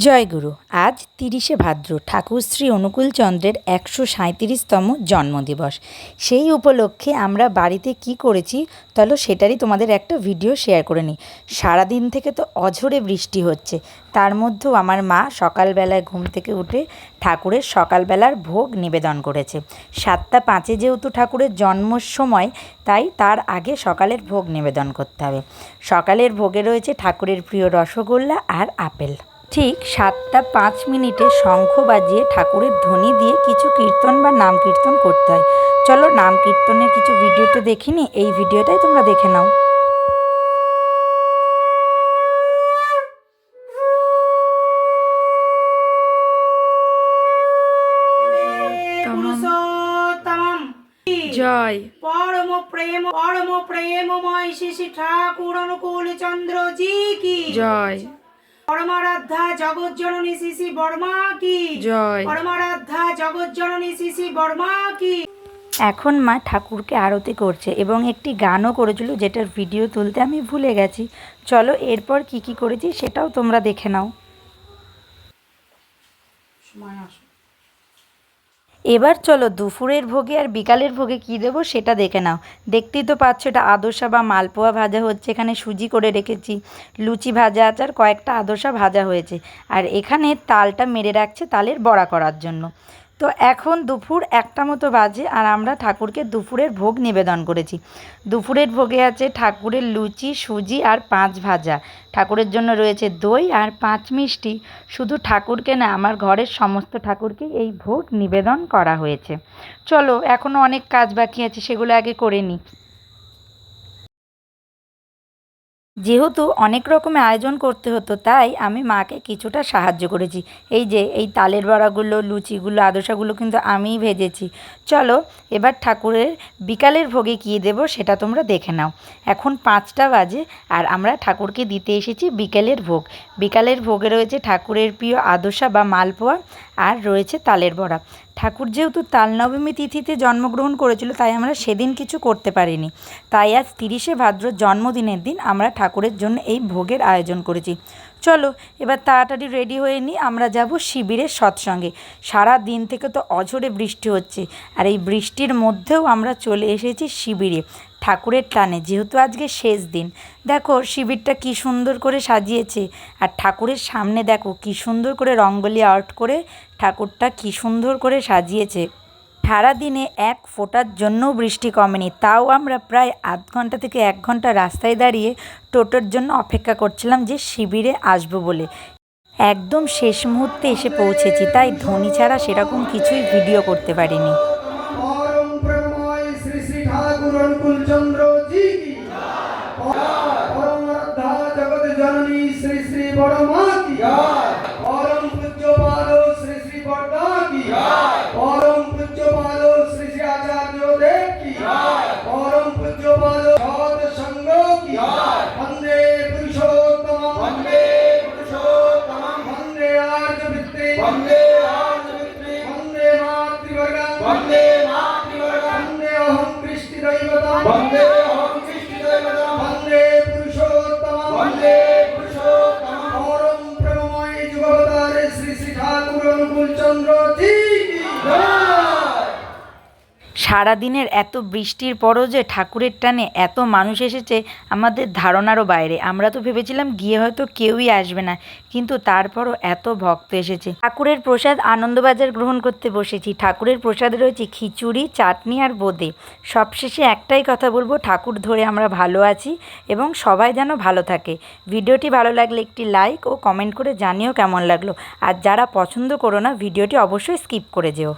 জয়গুরু। আজ ৩০শে ভাদ্র, ঠাকুর শ্রী অনুকূলচন্দ্রের ১৩৭তম জন্মদিবস। সেই উপলক্ষে আমরা বাড়িতে কি করেছি চলো সেটারই তোমাদের একটা ভিডিও শেয়ার করে নিই। সারাদিন থেকে তো অঝোরে বৃষ্টি হচ্ছে, তার মধ্যেও আমার মা সকালবেলায় ঘুম থেকে উঠে ঠাকুরের সকালবেলার ভোগ নিবেদন করেছে। ৭টা ৫-এ যেহেতু ঠাকুরের জন্মর সময়, তাই তার আগে সকালের ভোগ নিবেদন করতে হবে। সকালের ভোগে রয়েছে ঠাকুরের প্রিয় রসগোল্লা আর আপেল। ঠিক ৭টা ৫ শঙ্খ বাজিয়ে ঠাকুরের ধ্বনি দিয়ে কিছু কীর্তন বা নাম কীর্তন করতে হয়। চলো নাম কীর্তনের কিছু ভিডিওটা দেখিনি, এই ভিডিওটাই তোমরা দেখে নাও। জয় পরম প্রেমময় শ্রী ঠাকুর অনুকূল চন্দ্র জি কি জয়। পরমারাধ্যা জগজ্জননী শ্রী বর্মা কি জয়। পরমারাধ্যা জগজ্জননী শ্রী বর্মা কি। এখন মা ঠাকুরকে আরতি করছে এবং একটি গানও করেছিল, যেটার ভিডিও তুলতে আমি ভুলে গেছি। চলো এরপর কি কি করেছি সেটাও তোমরা দেখে নাও। এবার চলো দুপুরের ভোগে আর বিকালের ভোগে কী দেবো সেটা দেখে নাও। দেখতেই তো পাচ্ছ, এটা আদোসা বা মালপোয়া ভাজা হচ্ছে। এখানে সুজি করে রেখেছি, লুচি ভাজা আছে, আর কয়েকটা আদোসা ভাজা হয়েছে। আর এখানে তালটা মেরে রাখছে তালের বড়া করার জন্য। তো এখন দুপুর 1টা মতো বাজে, আর আমরা ঠাকুরকে দুপুরের ভোগ নিবেদন করেছি। দুপুরের ভোগে আছে ঠাকুরের লুচি, সুজি আর 5 ভাজা। ঠাকুরের জন্য রয়েছে দই আর 5 মিষ্টি। শুধু ঠাকুরকে না, আমার ঘরের সমস্ত ঠাকুরকে এই ভোগ নিবেদন করা হয়েছে। চলো এখনও অনেক কাজ বাকি আছে, সেগুলো আগে করে নিই। যেহেতু অনেক রকমের আয়োজন করতে হতো, তাই আমি মাকে কিছুটা সাহায্য করেছি। এই যে এই তালের বড়াগুলো, লুচিগুলো, আদোসাগুলো কিন্তু আমিই ভেজেছি। চলো এবার ঠাকুরের বিকালের ভোগে কী দেবো সেটা তোমরা দেখে নাও। এখন 5টা বাজে, আর আমরা ঠাকুরকে দিতে এসেছি বিকেলের ভোগ। বিকালের ভোগে রয়েছে ঠাকুরের প্রিয় আদোসা বা মালপোয়া, আর রয়েছে তালের বড়া। ঠাকুর যেহেতু তাল নবমী তিথিতে জন্মগ্রহণ করেছিল, তাই আমরা সেদিন কিছু করতে পারিনি। তাই আজ 30শে ভাদ্র জন্মদিনের দিন আমরা ঠাকুরের জন্য এই ভোগের আয়োজন করেছি। চলো এবার তাড়াতাড়ি রেডি হয়ে নিই, আমরা যাব শিবিরের সৎসঙ্গে। সারা দিন থেকে তো অঝোরে বৃষ্টি হচ্ছে, আর এই বৃষ্টির মধ্যেও আমরা চলে এসেছি শিবিরে ঠাকুরের টানে, যেহেতু আজকে শেষ দিন। দেখো শিবিরটা কি সুন্দর করে সাজিয়েছে, আর ঠাকুরের সামনে দেখো কি সুন্দর করে রঙ্গোলি আর্ট করে ঠাকুরটা কি সুন্দর করে সাজিয়েছে। সারাদিনে এক ফোঁটার জন্যও বৃষ্টি কমেনি, তাও আমরা প্রায় আধ ঘন্টা থেকে 1 ঘন্টা রাস্তায় দাঁড়িয়ে টোটোর জন্য অপেক্ষা করছিলাম যে শিবিরে আসবো বলে। একদম শেষ মুহূর্তে এসে পৌঁছেছি, তাই ধ্বনি ছাড়া সেরকম কিছুই ভিডিও করতে পারিনি। সারাদিনের এত বৃষ্টির পরও যে ঠাকুরের টানে এত মানুষ এসেছে আমাদের ধারণারও বাইরে। আমরা তো ভেবেছিলাম গিয়ে হয়তো কেউই আসবে না, কিন্তু তারপরও এত ভক্ত এসেছে। ঠাকুরের প্রসাদ আনন্দবাজার গ্রহণ করতে বসেছি। ঠাকুরের প্রসাদে রয়েছে খিচুড়ি, চাটনি আর বোঁদে। সবশেষে একটাই কথা বলবো, ঠাকুর ধরে আমরা ভালো আছি এবং সবাই যেন ভালো থাকে। ভিডিওটি ভালো লাগলে একটি লাইক ও কমেন্ট করে জানিও কেমন লাগলো। আর যারা পছন্দ করো না, ভিডিওটি অবশ্যই স্কিপ করে যেও।